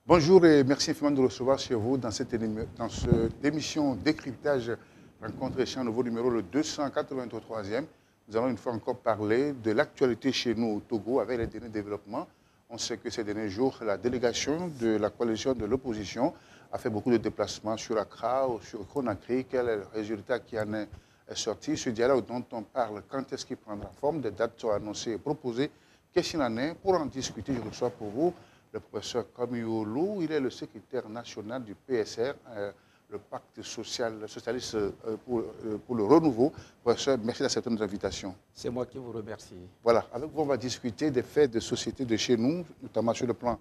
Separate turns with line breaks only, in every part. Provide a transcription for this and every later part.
Bonjour et merci infiniment de recevoir chez vous dans cette émission décryptage rencontre échange nouveau numéro le 283e. Nous allons une fois encore parler de l'actualité chez nous au Togo avec les derniers développements. On sait que ces derniers jours, la délégation de la coalition de l'opposition a fait beaucoup de déplacements sur Accra ou sur Conakry. Quel est le résultat qui en est sorti? Ce dialogue dont on parle, quand est-ce qu'il prendra forme? Des dates sont annoncées et proposées. Qu'est-ce qu'il en est? Pour en discuter, je reçois pour vous le professeur Kamiolu. Il est le secrétaire national du PSR, le pacte socialiste pour le renouveau. Professeur, merci d'accepter notre invitation.
C'est moi qui vous remercie.
Voilà, avec vous, on va discuter des faits de société de chez nous, notamment sur le plan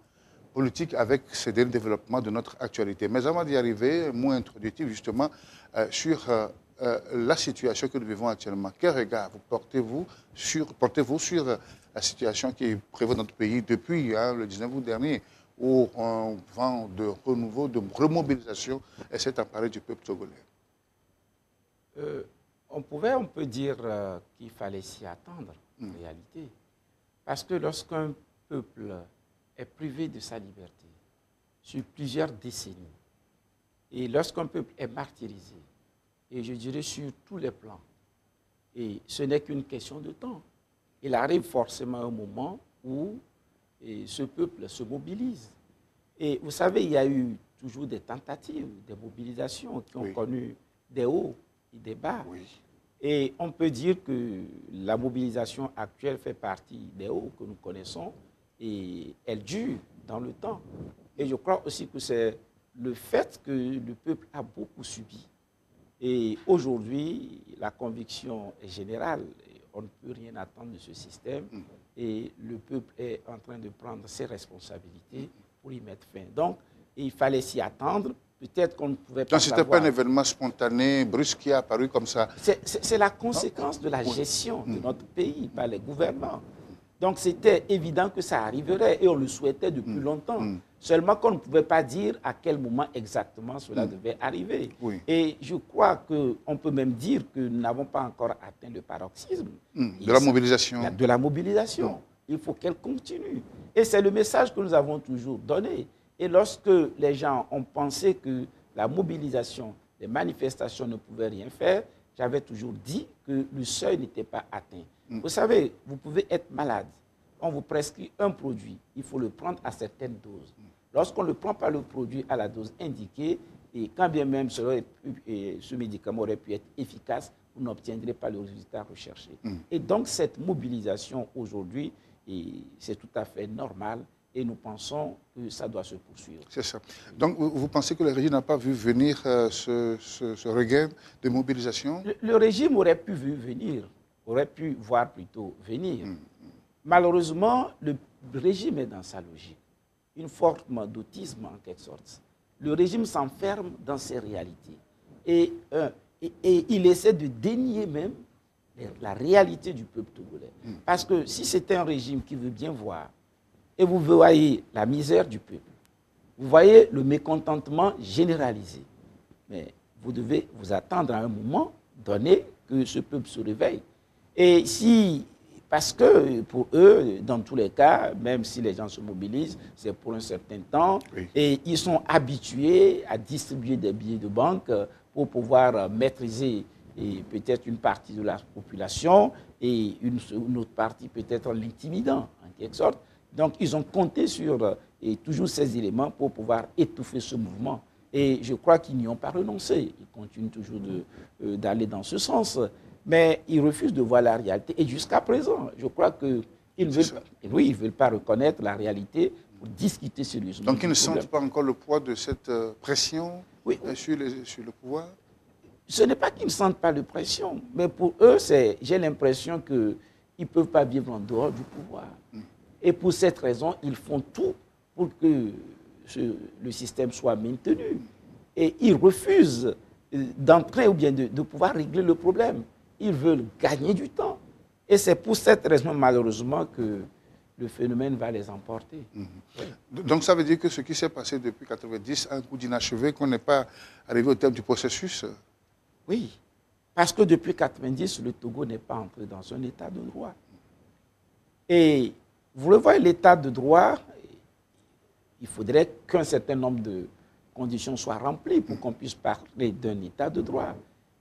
politique, avec ces derniers développements de notre actualité. Mais avant d'y arriver, un mot introductif justement sur la situation que nous vivons actuellement. Quel regard portez-vous sur la situation qui prévaut dans notre pays depuis le 19 août dernier, où un vent de renouveau, de remobilisation s'est emparé du peuple togolais?
On peut dire qu'il fallait s'y attendre, en réalité. Parce que lorsqu'un peuple est privé de sa liberté sur plusieurs décennies, et lorsqu'un peuple est martyrisé, et je dirais sur tous les plans, et ce n'est qu'une question de temps, il arrive forcément un moment où ce peuple se mobilise. Et vous savez, il y a eu toujours des tentatives, des mobilisations qui ont connu des hauts et des bas. Oui. Et on peut dire que la mobilisation actuelle fait partie des hauts que nous connaissons et elle dure dans le temps. Et je crois aussi que c'est le fait que le peuple a beaucoup subi. Et aujourd'hui, la conviction est générale. On ne peut rien attendre de ce système et le peuple est en train de prendre ses responsabilités pour y mettre fin. Donc, il fallait s'y attendre. Peut-être qu'on ne pouvait pas.
Donc, ce n'était pas un événement spontané, brusque qui est apparu comme ça?
C'est la conséquence de la gestion de notre pays par les gouvernants. Donc, c'était évident que ça arriverait et on le souhaitait depuis longtemps. Seulement qu'on ne pouvait pas dire à quel moment exactement cela devait arriver. Oui. Et je crois qu'on peut même dire que nous n'avons pas encore atteint le paroxysme.
De la mobilisation.
De la mobilisation. Il faut qu'elle continue. Et c'est le message que nous avons toujours donné. Et lorsque les gens ont pensé que la mobilisation, les manifestations ne pouvaient rien faire, j'avais toujours dit que le seuil n'était pas atteint. Vous savez, vous pouvez être malade. On vous prescrit un produit, il faut le prendre à certaines doses. Lorsqu'on ne prend pas le produit à la dose indiquée, et quand bien même ce médicament aurait pu être efficace, vous n'obtiendrez pas le résultat recherché. Et donc cette mobilisation aujourd'hui, c'est tout à fait normal et nous pensons que ça doit se poursuivre.
C'est ça. Donc vous pensez que le régime n'a pas vu venir ce regain de mobilisation?
Le régime aurait pu venir, aurait pu voir plutôt venir. Malheureusement, le régime est dans sa logique, une forme d'autisme en quelque sorte. Le régime s'enferme dans ses réalités et il essaie de dénier même la réalité du peuple togolais. Parce que si c'était un régime qui veut bien voir, et vous voyez la misère du peuple, vous voyez le mécontentement généralisé, mais vous devez vous attendre à un moment donné que ce peuple se réveille. Et si... Parce que pour eux, dans tous les cas, même si les gens se mobilisent, c'est pour un certain temps. Oui. Et ils sont habitués à distribuer des billets de banque pour pouvoir maîtriser peut-être une partie de la population et une autre partie peut-être en l'intimidant, en quelque sorte. Donc, ils ont compté sur toujours ces éléments pour pouvoir étouffer ce mouvement. Et je crois qu'ils n'y ont pas renoncé. Ils continuent toujours d'aller dans ce sens. Mais ils refusent de voir la réalité. Et jusqu'à présent, je crois qu'ils ne veulent pas reconnaître la réalité pour discuter sérieusement.
Donc ils ne sentent pas encore le poids de cette pression sur le pouvoir?
Ce n'est pas qu'ils ne sentent pas de pression, mais pour eux, j'ai l'impression qu'ils ne peuvent pas vivre en dehors du pouvoir. Et pour cette raison, ils font tout pour que le système soit maintenu. Et ils refusent d'entrer ou bien de pouvoir régler le problème. Ils veulent gagner du temps. Et c'est pour cette raison, malheureusement, que le phénomène va les emporter. Oui.
Donc ça veut dire que ce qui s'est passé depuis 1990 a un coup d'inachevé, qu'on n'est pas arrivé au terme du processus?
Oui, parce que depuis 1990, le Togo n'est pas entré dans un état de droit. Et vous le voyez, l'état de droit, il faudrait qu'un certain nombre de conditions soient remplies pour qu'on puisse parler d'un état de droit.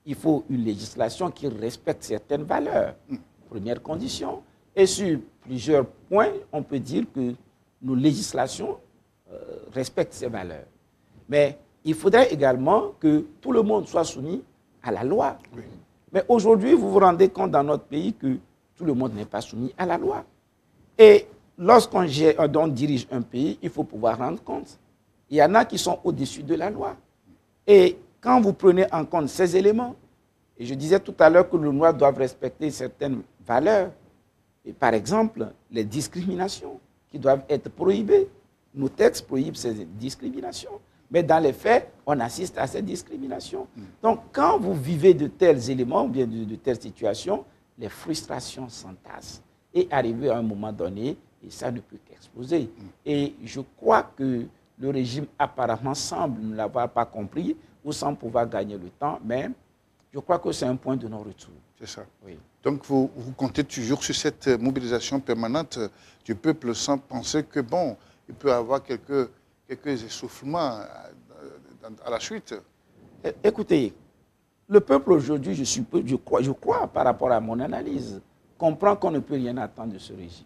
Il faut une législation qui respecte certaines valeurs, première condition. Et sur plusieurs points, on peut dire que nos législations respectent ces valeurs. Mais il faudrait également que tout le monde soit soumis à la loi. Oui. Mais aujourd'hui, vous vous rendez compte dans notre pays que tout le monde n'est pas soumis à la loi. Et lorsqu'on dirige un pays, il faut pouvoir rendre compte. Il y en a qui sont au-dessus de la loi. Et quand vous prenez en compte ces éléments, et je disais tout à l'heure que les lois doivent respecter certaines valeurs, et par exemple, les discriminations qui doivent être prohibées. Nos textes prohibent ces discriminations. Mais dans les faits, on assiste à ces discriminations. Donc, quand vous vivez de tels éléments, ou bien de telles situations, les frustrations s'entassent. Et arrivé à un moment donné, et ça ne peut qu'exploser. Et je crois que le régime apparemment semble ne l'avoir pas compris ou sans pouvoir gagner le temps, mais je crois que c'est un point de non-retour.
C'est ça. Oui. Donc, vous comptez toujours sur cette mobilisation permanente du peuple sans penser que, bon, il peut y avoir quelques essoufflements à la suite.
Écoutez, le peuple aujourd'hui, je crois, par rapport à mon analyse, comprend qu'on ne peut rien attendre de ce régime.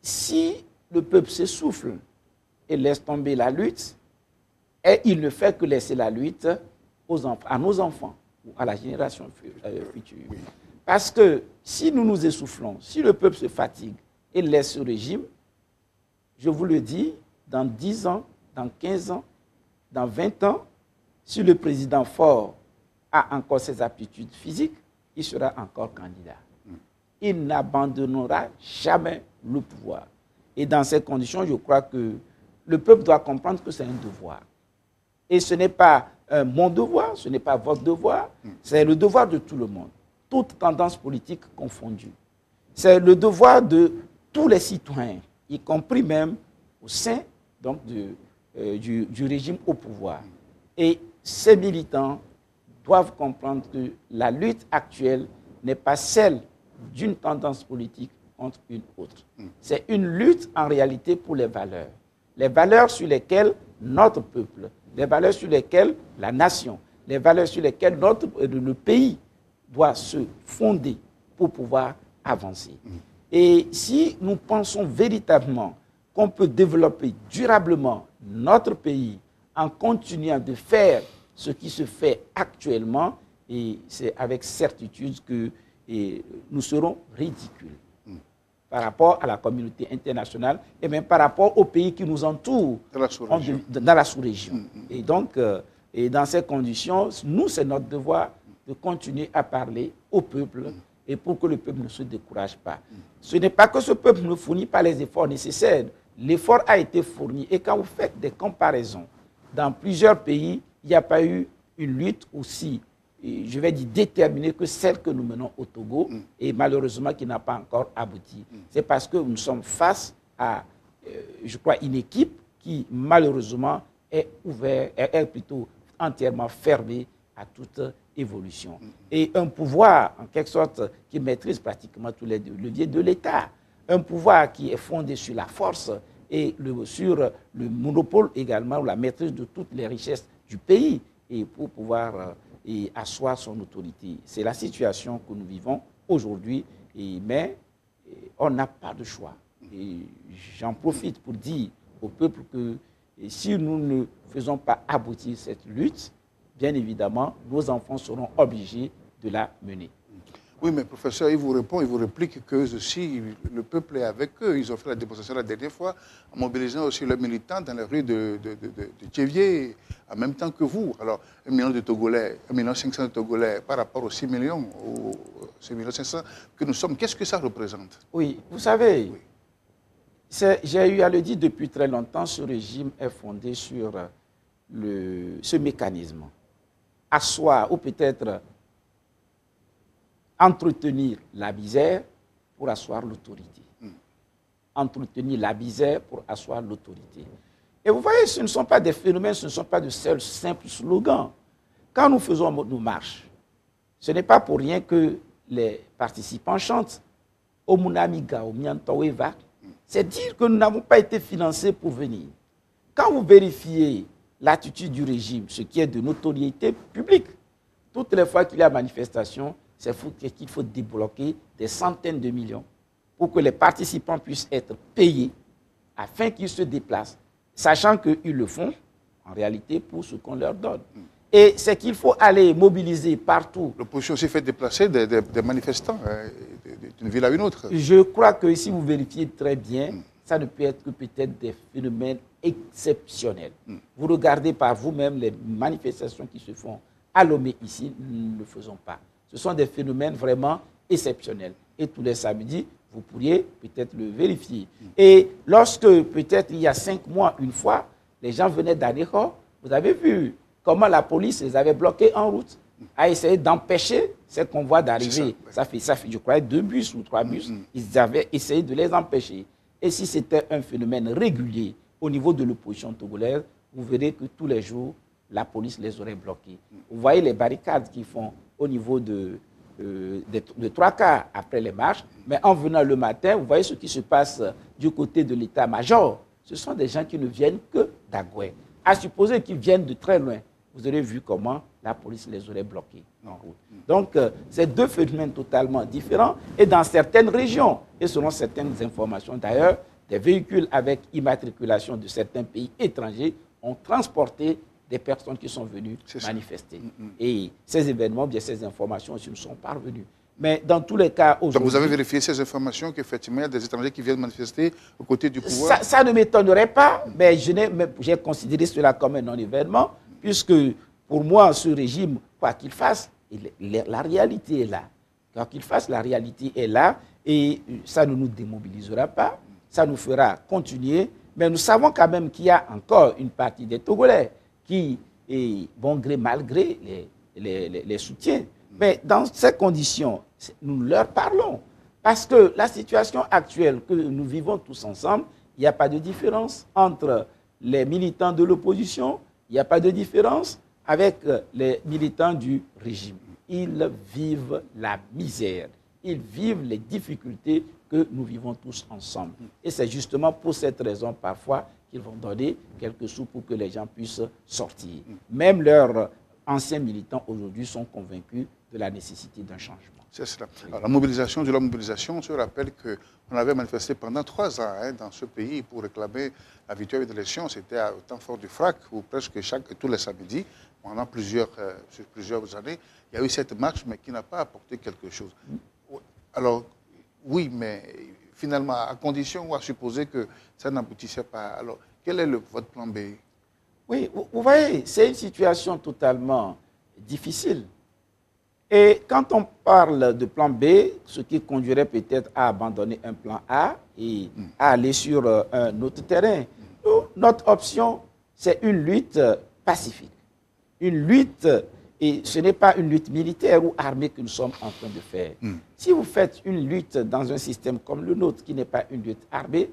Si le peuple s'essouffle et laisse tomber la lutte, et il ne fait que laisser la lutte à nos enfants ou à la génération future. Oui. Parce que si nous nous essoufflons, si le peuple se fatigue et laisse ce régime, je vous le dis, dans 10 ans, dans 15 ans, dans 20 ans, si le président fort a encore ses aptitudes physiques, il sera encore candidat. Il n'abandonnera jamais le pouvoir. Et dans ces conditions, je crois que le peuple doit comprendre que c'est un devoir. Et ce n'est pas mon devoir, ce n'est pas votre devoir, c'est le devoir de tout le monde, toutes tendances politiques confondues. C'est le devoir de tous les citoyens, y compris même au sein donc, du régime au pouvoir. Et ces militants doivent comprendre que la lutte actuelle n'est pas celle d'une tendance politique contre une autre. C'est une lutte en réalité pour les valeurs sur lesquelles notre peuple, les valeurs sur lesquelles la nation, les valeurs sur lesquelles le pays doit se fonder pour pouvoir avancer. Et si nous pensons véritablement qu'on peut développer durablement notre pays en continuant de faire ce qui se fait actuellement, et c'est avec certitude que nous serons ridicules par rapport à la communauté internationale et même par rapport aux pays qui nous entourent dans la sous-région. Et donc, dans ces conditions, nous, c'est notre devoir de continuer à parler au peuple et pour que le peuple ne se décourage pas. Ce n'est pas que ce peuple ne fournit pas les efforts nécessaires. L'effort a été fourni. Et quand vous faites des comparaisons, dans plusieurs pays, il n'y a pas eu une lutte aussi, je vais dire, déterminée que celle que nous menons au Togo, et malheureusement qui n'a pas encore abouti. C'est parce que nous sommes face à, je crois, une équipe qui, malheureusement, est plutôt entièrement fermée à toute évolution. Et un pouvoir, en quelque sorte, qui maîtrise pratiquement tous les leviers de l'État. Un pouvoir qui est fondé sur la force et sur le monopole également, ou la maîtrise de toutes les richesses du pays, et pour pouvoir asseoir son autorité. C'est la situation que nous vivons aujourd'hui, mais on n'a pas de choix. Et j'en profite pour dire au peuple que si nous ne faisons pas aboutir cette lutte, bien évidemment, nos enfants seront obligés de la mener.
Oui, mais professeur, il vous réplique que aussi, le peuple est avec eux. Ils ont fait la démonstration la dernière fois, en mobilisant aussi leurs militants dans les rues de Thiévier, en même temps que vous. Alors, 1 million de Togolais, 1,5 million de Togolais, par rapport aux 6 millions, aux 6,5 millions que nous sommes, qu'est-ce que ça représente?
Oui, vous savez, j'ai eu à le dire depuis très longtemps, ce régime est fondé sur ce mécanisme. Asseoir, ou peut-être entretenir la misère pour asseoir l'autorité. Entretenir la misère pour asseoir l'autorité. Et vous voyez, ce ne sont pas des phénomènes, ce ne sont pas de seuls simples slogans. Quand nous faisons nos marches, ce n'est pas pour rien que les participants chantent « Omunamiga, Omiantoeva ». c'est dire que nous n'avons pas été financés pour venir. Quand vous vérifiez l'attitude du régime, ce qui est de notoriété publique, toutes les fois qu'il y a manifestation, c'est qu'il faut débloquer des centaines de millions pour que les participants puissent être payés afin qu'ils se déplacent, sachant qu'ils le font en réalité pour ce qu'on leur donne. Et c'est qu'il faut aller mobiliser partout.
L'opposition aussi fait déplacer des manifestants d'une ville à une autre.
Je crois que si vous vérifiez très bien, ça ne peut être que peut-être des phénomènes exceptionnels. Vous regardez par vous-même les manifestations qui se font à Lomé ici, nous ne le faisons pas. Ce sont des phénomènes vraiment exceptionnels. Et tous les samedis, vous pourriez peut-être le vérifier. Et lorsque peut-être il y a 5 mois, une fois, les gens venaient d'Aneko, vous avez vu comment la police les avait bloqués en route, a essayé d'empêcher ces convois d'arriver. Ça fait, je crois, 2 bus ou 3 bus. Ils avaient essayé de les empêcher. Et si c'était un phénomène régulier au niveau de l'opposition togolaise, vous verrez que tous les jours, la police les aurait bloqués. Vous voyez les barricades qu'ils font au niveau de 3 quarts après les marches, mais en venant le matin, vous voyez ce qui se passe du côté de l'état-major. Ce sont des gens qui ne viennent que d'Agoué. À supposer qu'ils viennent de très loin, vous aurez vu comment la police les aurait bloqués en route. Donc, c'est 2 phénomènes totalement différents. Et dans certaines régions, et selon certaines informations d'ailleurs, des véhicules avec immatriculation de certains pays étrangers ont transporté des personnes qui sont venues manifester. Et ces événements, bien ces informations aussi nous sont parvenues. Mais dans tous les cas, aujourd'hui...
Donc vous avez vérifié ces informations qu'effectivement, il y a des étrangers qui viennent manifester aux côtés du pouvoir?
Ça ne m'étonnerait pas, mais j'ai considéré cela comme un non-événement, puisque pour moi, ce régime, quoi qu'il fasse, la réalité est là. Quoi qu'il fasse, la réalité est là, et ça ne nous démobilisera pas, ça nous fera continuer, mais nous savons quand même qu'il y a encore une partie des Togolais qui, bon gré, mal gré, les soutiennent. Mais dans ces conditions, nous leur parlons. Parce que la situation actuelle que nous vivons tous ensemble, il n'y a pas de différence entre les militants de l'opposition, il n'y a pas de différence avec les militants du régime. Ils vivent la misère, ils vivent les difficultés que nous vivons tous ensemble. Et c'est justement pour cette raison, parfois, qu'ils vont donner quelques sous pour que les gens puissent sortir. Même leurs anciens militants aujourd'hui sont convaincus de la nécessité d'un changement.
C'est cela. Alors, la mobilisation, on se rappelle qu'on avait manifesté pendant 3 ans dans ce pays pour réclamer la victoire de l'élection. C'était au temps fort du FRAC, où presque tous les samedis, pendant plusieurs années, il y a eu cette marche, mais qui n'a pas apporté quelque chose. Alors, oui, mais finalement, à condition ou à supposer que ça n'aboutissait pas. Alors, quel est votre plan B?
Oui, vous voyez, c'est une situation totalement difficile. Et quand on parle de plan B, ce qui conduirait peut-être à abandonner un plan A et à aller sur un autre terrain, notre option, c'est une lutte pacifique. Une lutte, et ce n'est pas une lutte militaire ou armée que nous sommes en train de faire. Si vous faites une lutte dans un système comme le nôtre, qui n'est pas une lutte armée,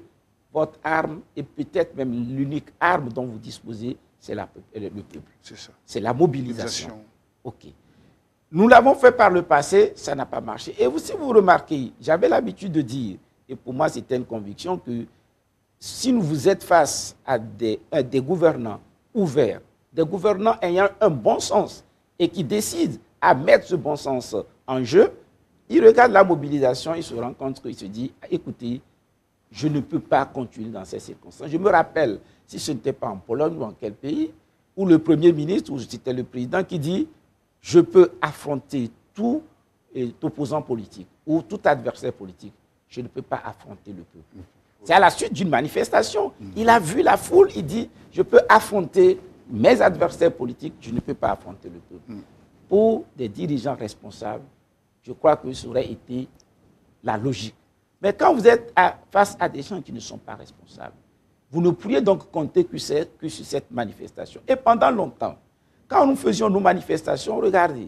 votre arme, et peut-être même l'unique arme dont vous disposez, c'est le peuple.
C'est ça.
C'est la mobilisation. OK. Nous l'avons fait par le passé, ça n'a pas marché. Et si vous remarquez, j'avais l'habitude de dire, et pour moi c'était une conviction, que si vous êtes face à des gouvernants ouverts, des gouvernants ayant un bon sens et qui décident à mettre ce bon sens en jeu, ils regardent la mobilisation, ils se rendent compte qu'ils se disent, écoutez, je ne peux pas continuer dans ces circonstances. Je me rappelle, si ce n'était pas en Pologne ou en quel pays, où le Premier ministre, ou c'était le président qui dit, je peux affronter tout opposant politique ou tout adversaire politique. Je ne peux pas affronter le peuple. C'est à la suite d'une manifestation. Il a vu la foule, il dit, je peux affronter mes adversaires politiques, je ne peux pas affronter le peuple. Pour des dirigeants responsables, je crois que ça aurait été la logique. Mais quand vous êtes face à des gens qui ne sont pas responsables, vous ne pourriez donc compter que sur cette manifestation. Et pendant longtemps, quand nous faisions nos manifestations, regardez,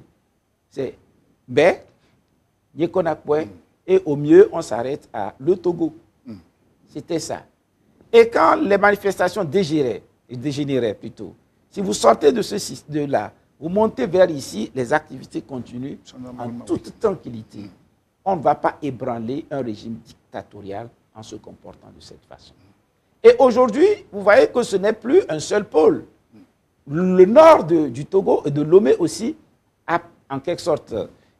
c'est Bé, Yekonakwe, et au mieux, on s'arrête à le Togo. C'était ça. Et quand les manifestations dégénéraient plutôt, si vous sortez de là, vous montez vers ici, les activités continuent en toute tranquillité. On ne va pas ébranler un régime dictatorial en se comportant de cette façon. Et aujourd'hui, vous voyez que ce n'est plus un seul pôle. Le nord du Togo et de Lomé aussi, en quelque sorte,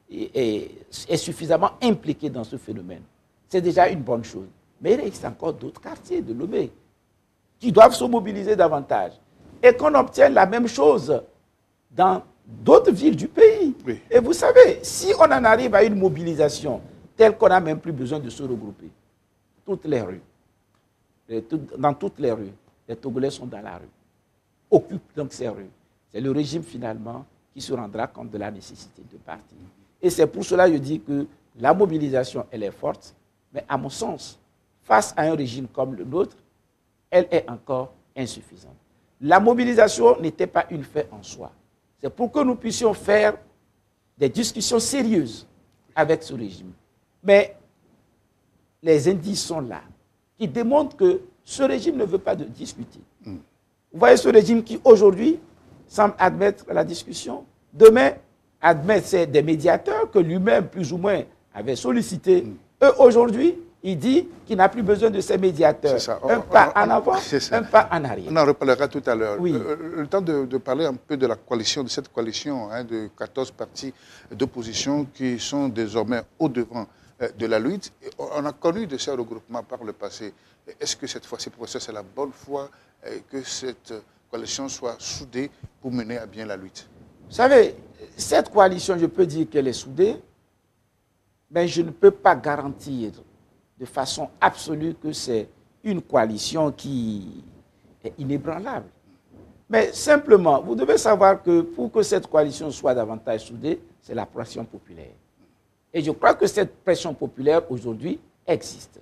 est suffisamment impliqué dans ce phénomène. C'est déjà une bonne chose. Mais il existe encore d'autres quartiers de Lomé qui doivent se mobiliser davantage. Et qu'on obtienne la même chose dans d'autres villes du pays.
Oui.
Et vous savez, si on en arrive à une mobilisation telle qu'on n'a même plus besoin de se regrouper, toutes les rues, dans toutes les rues, les Togolais sont dans la rue, occupent donc ces rues. C'est le régime finalement qui se rendra compte de la nécessité de partir. Et c'est pour cela que je dis que la mobilisation, elle est forte, mais à mon sens, face à un régime comme le nôtre, elle est encore insuffisante. La mobilisation n'était pas une fin en soi. C'est pour que nous puissions faire des discussions sérieuses avec ce régime. Mais les indices sont là, qui démontrent que ce régime ne veut pas de discuter. Vous voyez ce régime qui, aujourd'hui, semble admettre la discussion. Demain, admet c'est des médiateurs que lui-même, plus ou moins, avait sollicités. Eux, aujourd'hui, il dit qu'il n'a plus besoin de ces médiateurs. Un pas en avant, un pas en arrière.
On en reparlera tout à l'heure.
Oui.
Le temps de parler un peu de la coalition, de cette coalition de 14 partis d'opposition qui sont désormais au-devant de la lutte. On a connu de ces regroupements par le passé. Est-ce que cette fois-ci, professeur, c'est la bonne fois que cette coalition soit soudée pour mener à bien la lutte?
Vous savez, cette coalition, je peux dire qu'elle est soudée, mais je ne peux pas garantir de façon absolue que c'est une coalition qui est inébranlable. Mais simplement, vous devez savoir que pour que cette coalition soit davantage soudée, c'est la pression populaire. Et je crois que cette pression populaire, aujourd'hui, existe.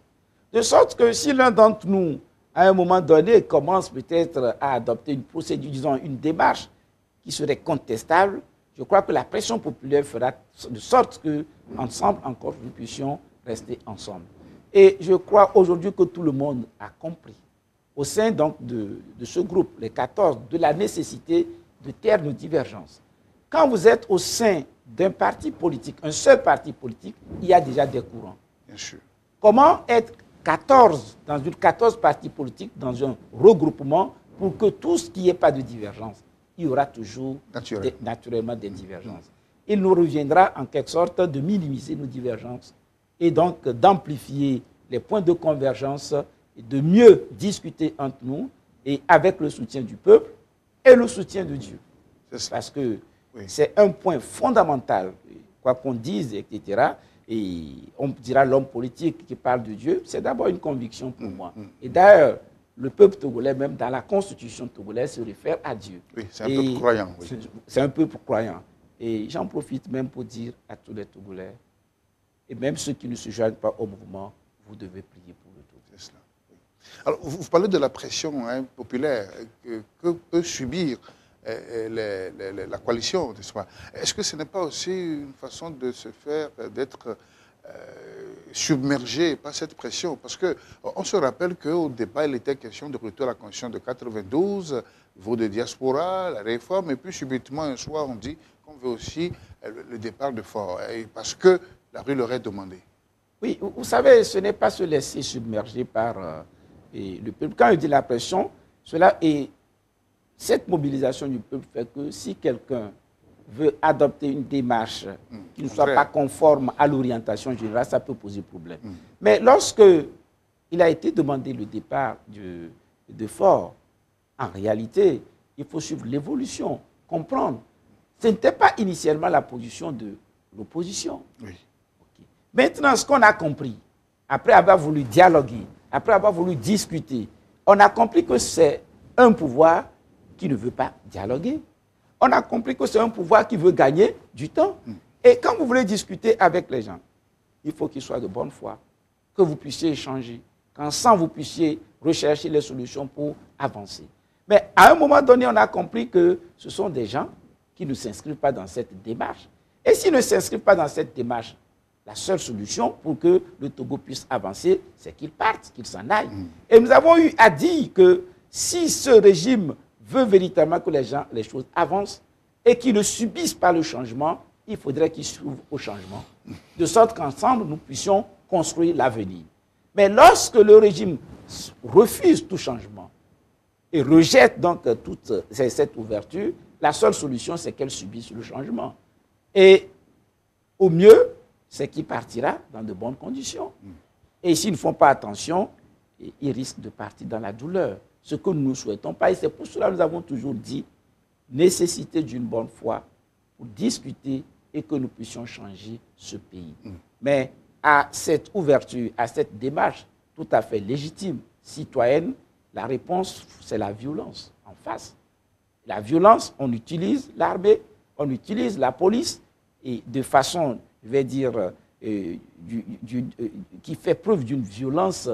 De sorte que si l'un d'entre nous, à un moment donné, commence peut-être à adopter une procédure, disons une démarche qui serait contestable, je crois que la pression populaire fera de sorte que, ensemble, encore, nous puissions rester ensemble. Et je crois aujourd'hui que tout le monde a compris, au sein donc de ce groupe, les 14, de la nécessité de taire nos divergences. Quand vous êtes au sein d'un parti politique, un seul parti politique, il y a déjà des courants.
Bien sûr.
Comment être 14 partis politiques dans un regroupement pour que tout ce qui n'y ait pas de divergence, il y aura toujours naturellement des divergences. Il nous reviendra en quelque sorte de minimiser nos divergences et donc d'amplifier les points de convergence, et de mieux discuter entre nous et avec le soutien du peuple et le soutien de Dieu. Parce que c'est un point fondamental, quoi qu'on dise, etc. Et on dira l'homme politique qui parle de Dieu, c'est d'abord une conviction pour moi. Et d'ailleurs, le peuple togolais, même dans la constitution togolaise, se réfère à Dieu.
Oui, c'est un peuple croyant. Oui.
C'est un peuple croyant. Et j'en profite même pour dire à tous les Togolais, et même ceux qui ne se joignent pas au mouvement, vous devez prier pour le Togo.
C'est cela. Oui. Alors, vous parlez de la pression populaire que peut subir la coalition, n'est-ce pas? Est-ce que ce n'est pas aussi une façon de se faire, d'être submergé par cette pression? Parce qu'on se rappelle qu'au débat, il était question de retour à la Constitution de 92, vote de diaspora, la réforme, et puis subitement, un soir, on dit qu'on veut aussi le départ de Faure, parce que la rue l'aurait demandé.
Oui, vous savez, ce n'est pas se laisser submerger par le peuple. Quand je dis la pression, cette mobilisation du peuple fait que si quelqu'un veut adopter une démarche qui ne soit pas conforme à l'orientation générale, ça peut poser problème. Mais lorsque il a été demandé le départ de Faure, en réalité, il faut suivre l'évolution, comprendre. Ce n'était pas initialement la position de l'opposition.
Oui.
Okay. Maintenant, ce qu'on a compris, après avoir voulu dialoguer, après avoir voulu discuter, on a compris que c'est un pouvoir qui ne veut pas dialoguer. On a compris que c'est un pouvoir qui veut gagner du temps. Et quand vous voulez discuter avec les gens, il faut qu'ils soient de bonne foi, que vous puissiez échanger, qu'ensemble vous puissiez rechercher les solutions pour avancer. Mais à un moment donné, on a compris que ce sont des gens qui ne s'inscrivent pas dans cette démarche. Et s'ils ne s'inscrivent pas dans cette démarche, la seule solution pour que le Togo puisse avancer, c'est qu'ils partent, qu'ils s'en aillent. Et nous avons eu à dire que si ce régime veut véritablement que les choses avancent et qu'ils ne subissent pas le changement, il faudrait qu'ils s'ouvrent au changement, de sorte qu'ensemble, nous puissions construire l'avenir. Mais lorsque le régime refuse tout changement et rejette donc toute cette ouverture, la seule solution, c'est qu'elle subisse le changement. Et au mieux, c'est qu'il partira dans de bonnes conditions. Et s'ils ne font pas attention, ils risquent de partir dans la douleur. Ce que nous ne souhaitons pas. Et c'est pour cela que nous avons toujours dit nécessité d'une bonne foi pour discuter et que nous puissions changer ce pays. Mais à cette ouverture, à cette démarche tout à fait légitime, citoyenne, la réponse, c'est la violence en face. La violence, on utilise l'armée, on utilise la police, et de façon, je vais dire, qui fait preuve d'une violence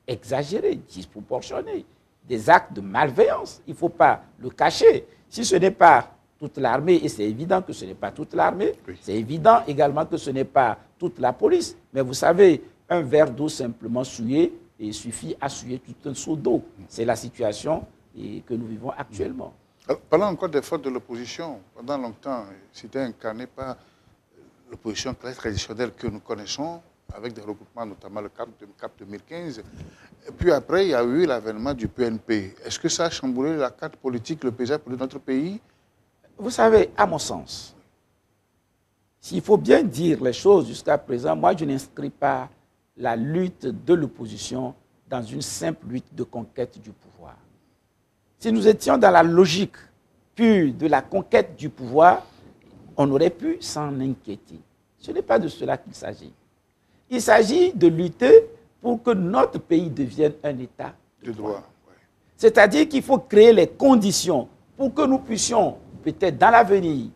exagérée, disproportionnée, des actes de malveillance. Il ne faut pas le cacher. Si ce n'est pas toute l'armée, et c'est évident que ce n'est pas toute l'armée, oui. C'est évident également que ce n'est pas toute la police. Mais vous savez, un verre d'eau simplement souillé et suffit à souiller tout un seau d'eau. C'est la situation que nous vivons actuellement.
Alors, parlant encore des fautes de l'opposition, pendant longtemps, c'était incarné par l'opposition très traditionnelle que nous connaissons, avec des regroupements, notamment le CAP 2015. Et puis après, il y a eu l'avènement du PNP. Est-ce que ça a chamboulé la carte politique, le paysage de notre pays?
Vous savez, à mon sens, s'il faut bien dire les choses jusqu'à présent, moi je n'inscris pas la lutte de l'opposition dans une simple lutte de conquête du pouvoir. Si nous étions dans la logique pure de la conquête du pouvoir, on aurait pu s'en inquiéter. Ce n'est pas de cela qu'il s'agit. Il s'agit de lutter pour que notre pays devienne un État de droit. Ouais. C'est-à-dire qu'il faut créer les conditions pour que nous puissions, peut-être dans l'avenir,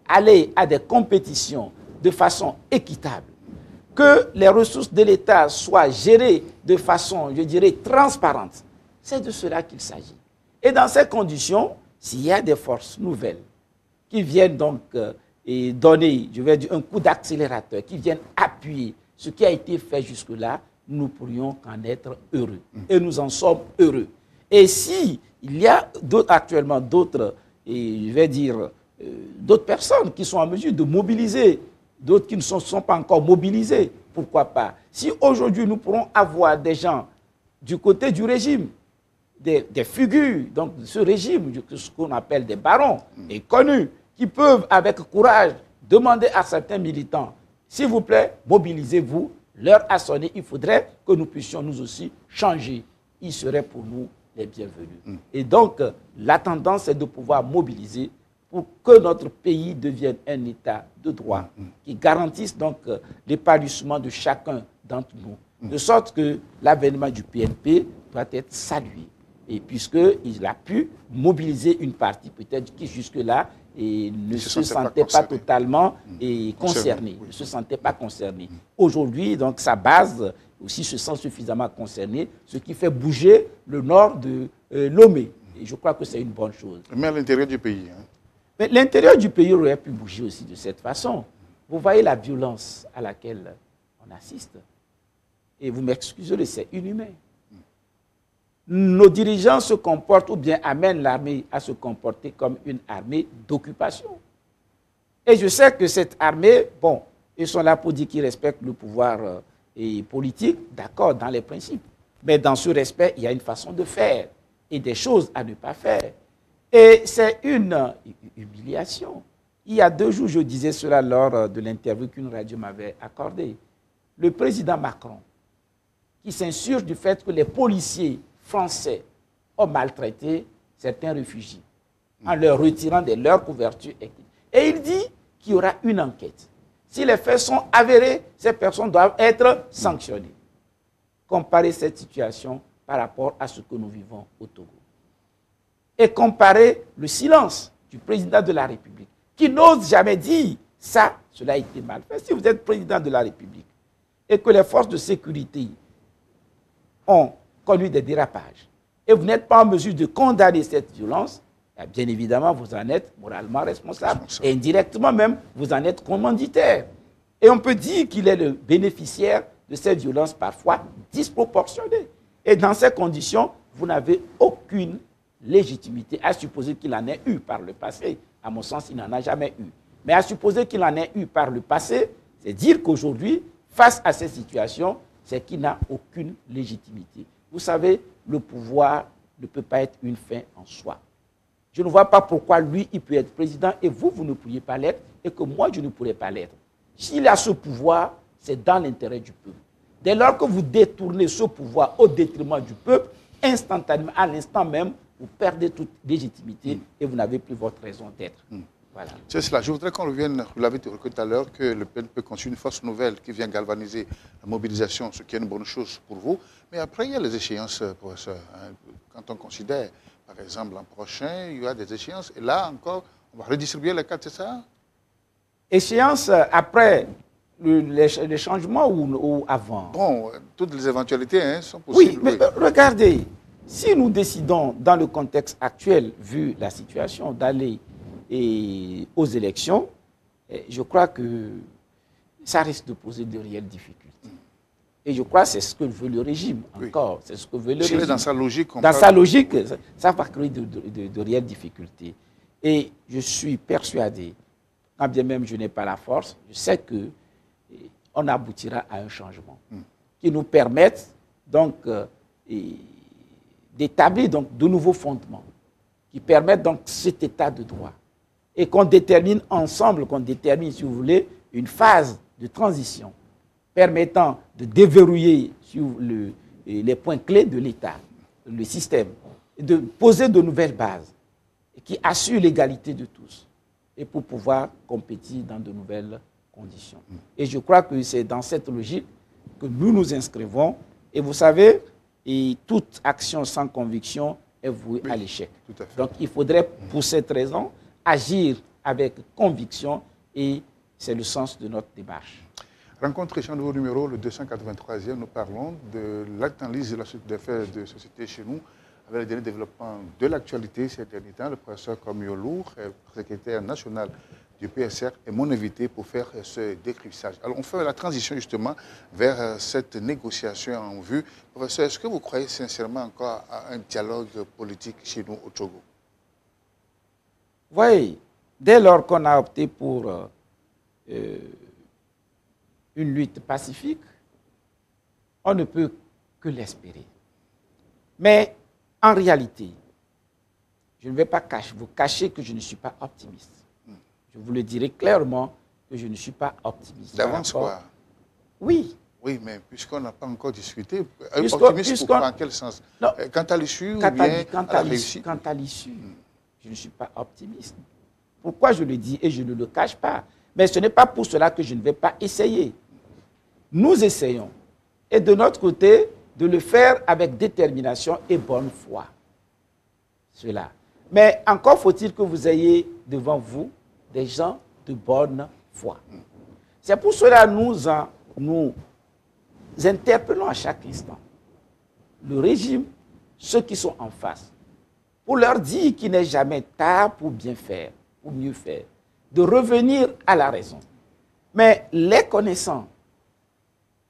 aller à des compétitions de façon équitable, que les ressources de l'État soient gérées de façon, je dirais, transparente. C'est de cela qu'il s'agit. Et dans ces conditions, s'il y a des forces nouvelles qui viennent donc et donner, je vais dire, un coup d'accélérateur, qui viennent appuyer ce qui a été fait jusque-là, nous pourrions en être heureux. Et nous en sommes heureux. Et si il y a actuellement d'autres, je vais dire, d'autres personnes qui sont en mesure de mobiliser, d'autres qui ne sont pas encore mobilisés, pourquoi pas? Si aujourd'hui nous pourrons avoir des gens du côté du régime, des figures donc, de ce régime, ce qu'on appelle des barons, et connus, qui peuvent avec courage demander à certains militants, s'il vous plaît, mobilisez-vous, l'heure a sonné, il faudrait que nous puissions nous aussi changer. Ils seraient pour nous les bienvenus. Et donc, la tendance est de pouvoir mobiliser pour que notre pays devienne un État de droit qui garantisse donc l'épanouissement de chacun d'entre nous. De sorte que l'avènement du PNP doit être salué. Et puisqu'il a pu mobiliser une partie peut-être qui jusque-là ne se sentait pas totalement concerné, ne se sentait pas concerné. Aujourd'hui, donc, sa base aussi se sent suffisamment concernée, ce qui fait bouger le nord de Lomé. Et je crois que c'est une bonne chose.
Mais à l'intérieur du pays. Hein.
Mais l'intérieur du pays aurait pu bouger aussi de cette façon. Vous voyez la violence à laquelle on assiste. Et vous m'excuserez, c'est inhumain. Nos dirigeants se comportent ou bien amènent l'armée à se comporter comme une armée d'occupation. Et je sais que cette armée, bon, ils sont là pour dire qu'ils respectent le pouvoir politique, d'accord, dans les principes. Mais dans ce respect, il y a une façon de faire et des choses à ne pas faire. Et c'est une humiliation. Il y a 2 jours, je disais cela lors de l'interview qu'une radio m'avait accordée. Le président Macron, qui s'insurge du fait que les policiers français ont maltraité certains réfugiés en leur retirant de leur couverture. Et il dit qu'il y aura une enquête. Si les faits sont avérés, ces personnes doivent être sanctionnées. Comparer cette situation par rapport à ce que nous vivons au Togo. Et comparer le silence du président de la République, qui n'ose jamais dire ça, cela a été mal fait. Si vous êtes président de la République et que les forces de sécurité ont connu des dérapages, et vous n'êtes pas en mesure de condamner cette violence, bien évidemment, vous en êtes moralement responsable. Et indirectement même, vous en êtes commanditaire. Et on peut dire qu'il est le bénéficiaire de cette violence parfois disproportionnée. Et dans ces conditions, vous n'avez aucune légitimité à supposer qu'il en ait eu par le passé. À mon sens, il n'en a jamais eu. Mais à supposer qu'il en ait eu par le passé, c'est dire qu'aujourd'hui, face à ces situations, c'est qu'il n'a aucune légitimité. Vous savez, le pouvoir ne peut pas être une fin en soi. Je ne vois pas pourquoi lui, il peut être président et vous, vous ne pourriez pas l'être et que moi, je ne pourrais pas l'être. S'il a ce pouvoir, c'est dans l'intérêt du peuple. Dès lors que vous détournez ce pouvoir au détriment du peuple, instantanément, à l'instant même, vous perdez toute légitimité et vous n'avez plus votre raison d'être. Voilà.
C'est cela. Je voudrais qu'on revienne, vous l'avez dit tout à l'heure, que le PNP constitue une force nouvelle qui vient galvaniser la mobilisation, ce qui est une bonne chose pour vous. Mais après, il y a les échéances, professeur. Quand on considère, par exemple, l'an prochain, il y a des échéances. Et là encore, on va redistribuer les cartes, c'est ça?
Échéance après les changements ou avant?
Bon, toutes les éventualités sont possibles.
Oui, mais regardez, si nous décidons, dans le contexte actuel, vu la situation, d'aller aux élections, je crois que ça risque de poser de réelles difficultés. Et je crois que c'est ce que veut le régime, encore. C'est ce que veut le régime.
Dans sa logique.
Dans sa logique, ça va créer de réelles difficultés. Et je suis persuadé, quand bien même je n'ai pas la force, je sais qu'on aboutira à un changement qui nous permette donc d'établir donc de nouveaux fondements, qui permettent donc cet état de droit. Et qu'on détermine ensemble, si vous voulez, une phase de transition permettant de déverrouiller sur les points clés de l'État, le système, et de poser de nouvelles bases qui assurent l'égalité de tous et pour pouvoir compétir dans de nouvelles conditions. Et je crois que c'est dans cette logique que nous nous inscrivons. Et vous savez, toute action sans conviction est vouée à l'échec. Donc il faudrait, pour cette raison, agir avec conviction et c'est le sens de notre démarche.
Rencontre échange nouveau numéro, le 283e, nous parlons de l'analyse de la suite des faits de société chez nous avec les derniers développements de l'actualité ces derniers temps. Le professeur Komio Lourd, secrétaire national du PSR, est mon invité pour faire ce décryptage. Alors on fait la transition justement vers cette négociation en vue. Professeur, est-ce que vous croyez sincèrement encore à un dialogue politique chez nous au Togo?
Oui, dès lors qu'on a opté pour une lutte pacifique, on ne peut que l'espérer. Mais en réalité, je ne vais pas vous cacher que je ne suis pas optimiste. Je vous le dirai clairement que je ne suis pas optimiste.
D'avance quoi?
Oui.
Oui, mais puisqu'on n'a pas encore discuté, optimiste pour en quel sens?
Non,
quant à l'issue ou bien à la réussite?
Quant à l'issue, je ne suis pas optimiste. Pourquoi je le dis et je ne le cache pas? Mais ce n'est pas pour cela que je ne vais pas essayer. Nous essayons. Et de notre côté, de le faire avec détermination et bonne foi. Cela. Mais encore faut-il que vous ayez devant vous des gens de bonne foi. C'est pour cela que nous interpellons à chaque instant le régime, ceux qui sont en face, pour leur dire qu'il n'est jamais tard pour bien faire, pour mieux faire, de revenir à la raison. Mais les connaissants,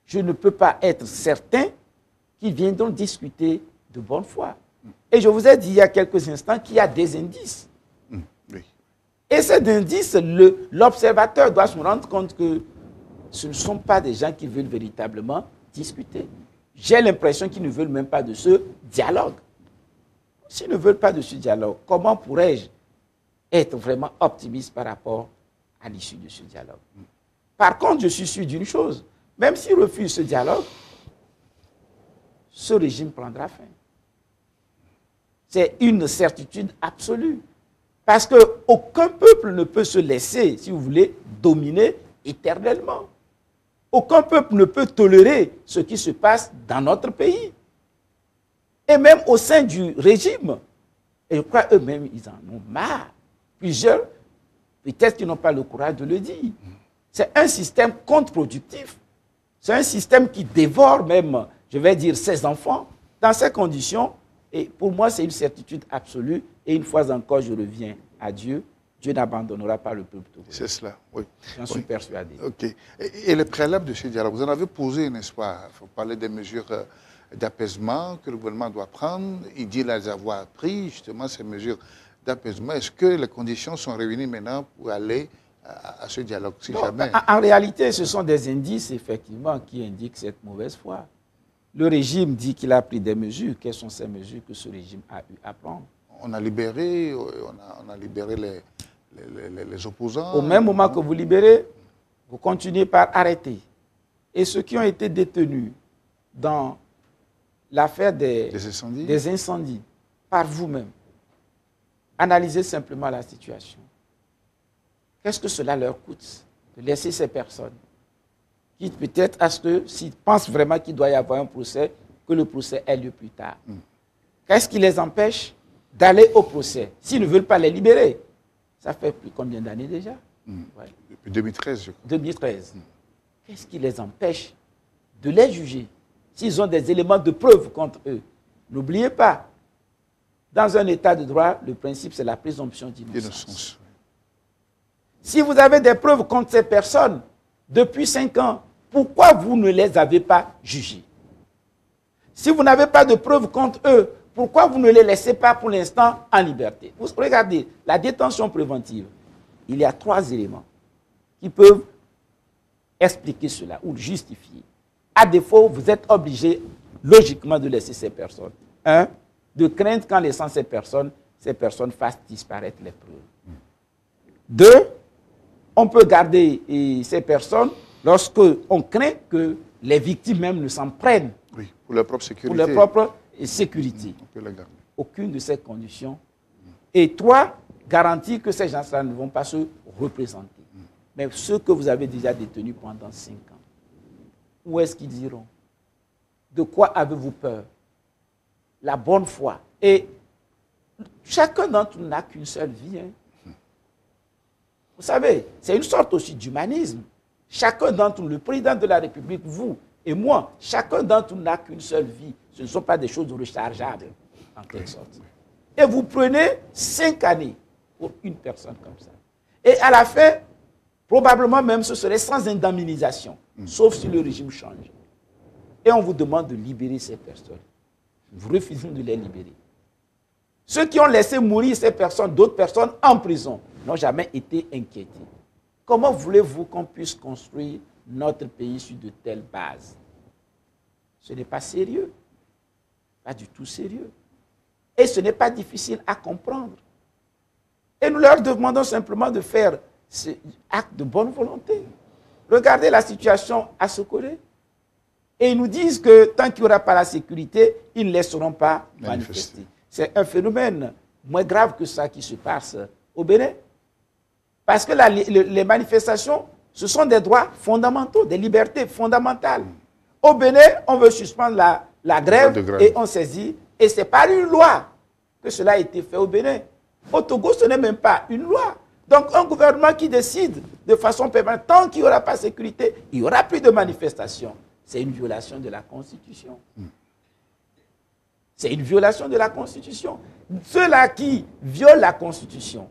je ne peux pas être certain qu'ils viendront discuter de bonne foi. Et je vous ai dit il y a quelques instants qu'il y a des indices.
Oui.
Et ces indices, l'observateur doit se rendre compte que ce ne sont pas des gens qui veulent véritablement discuter. J'ai l'impression qu'ils ne veulent même pas de ce dialogue. S'ils ne veulent pas de ce dialogue, comment pourrais-je être vraiment optimiste par rapport à l'issue de ce dialogue? Par contre, je suis sûr d'une chose. Même s'ils refusent ce dialogue, ce régime prendra fin. C'est une certitude absolue. Parce qu'aucun peuple ne peut se laisser, si vous voulez, dominer éternellement. Aucun peuple ne peut tolérer ce qui se passe dans notre pays. Et même au sein du régime. Et je crois eux-mêmes, ils en ont marre. Plusieurs, peut-être qu'ils n'ont pas le courage de le dire. C'est un système contre-productif. C'est un système qui dévore même, je vais dire, ses enfants. Dans ces conditions, et pour moi, c'est une certitude absolue. Et une fois encore, je reviens à Dieu. Dieu n'abandonnera pas le peuple togolais.
C'est cela, oui.
J'en suis persuadé.
OK. Et le préalable de ce dialogue, vous en avez posé, n'est-ce pas? Il faut parler des mesures d'apaisement que le gouvernement doit prendre. Il dit les avoir pris, justement, ces mesures d'apaisement. Est-ce que les conditions sont réunies maintenant pour aller à ce dialogue, si
Non,
jamais.
en réalité, ce sont des indices, effectivement, qui indiquent cette mauvaise foi. Le régime dit qu'il a pris des mesures. Quelles sont ces mesures que ce régime a eu à prendre?
On a libéré les opposants.
Au même moment que vous libérez, vous continuez par arrêter. Et ceux qui ont été détenus dans l'affaire des incendies, par vous-même, analysez simplement la situation. Qu'est-ce que cela leur coûte de laisser ces personnes qui peut-être à ce que s'ils pensent vraiment qu'il doit y avoir un procès, que le procès ait lieu plus tard. Qu'est-ce qui les empêche d'aller au procès s'ils ne veulent pas les libérer? Ça fait plus combien d'années déjà? Ouais.
Depuis 2013, je crois.
2013. Qu'est-ce qui les empêche de les juger s'ils ont des éléments de preuve contre eux? N'oubliez pas, dans un état de droit, le principe c'est la présomption d'innocence. Si vous avez des preuves contre ces personnes depuis 5 ans, pourquoi vous ne les avez pas jugées? Si vous n'avez pas de preuves contre eux, pourquoi vous ne les laissez pas pour l'instant en liberté? Vous regardez, la détention préventive, il y a 3 éléments qui peuvent expliquer cela ou justifier. À défaut, vous êtes obligé logiquement de laisser ces personnes. 1, de craindre qu'en laissant ces personnes fassent disparaître les preuves. 2, on peut garder ces personnes lorsque on craint que les victimes même ne s'en prennent.
Oui, pour leur propre sécurité.
Pour leur propre sécurité.
On peut la garder.
Aucune de ces conditions. Et 3, garantir que ces gens-là ne vont pas se représenter. Mais ceux que vous avez déjà détenus pendant 5 ans, où est-ce qu'ils iront? De quoi avez-vous peur? La bonne foi. Et chacun d'entre nous n'a qu'une seule vie. Vous savez, c'est une sorte aussi d'humanisme. Chacun d'entre nous, le président de la République, vous et moi, chacun d'entre nous n'a qu'une seule vie. Ce ne sont pas des choses rechargeables, en quelque sorte. Et vous prenez 5 années pour une personne comme ça. Et à la fin, probablement même ce serait sans indemnisation, sauf si le régime change. Et on vous demande de libérer ces personnes. Vous refusez de les libérer. Ceux qui ont laissé mourir ces personnes, d'autres personnes en prison, n'ont jamais été inquiétés. Comment voulez-vous qu'on puisse construire notre pays sur de telles bases? Ce n'est pas sérieux. Pas du tout sérieux. Et ce n'est pas difficile à comprendre. Et nous leur demandons simplement de faire ce acte de bonne volonté. Regardez la situation à Sokolé. Et ils nous disent que tant qu'il n'y aura pas la sécurité, ils ne laisseront pas manifester. C'est un phénomène moins grave que ça qui se passe au Bénin. Parce que les manifestations, ce sont des droits fondamentaux, des libertés fondamentales. Au Bénin, on veut suspendre la grève et on saisit. Et c'est par une loi que cela a été fait au Bénin. Au Togo, ce n'est même pas une loi. Donc, un gouvernement qui décide de façon permanente, tant qu'il n'y aura pas de sécurité, il n'y aura plus de manifestations. C'est une violation de la Constitution. C'est une violation de la Constitution. Ceux-là qui violent la Constitution,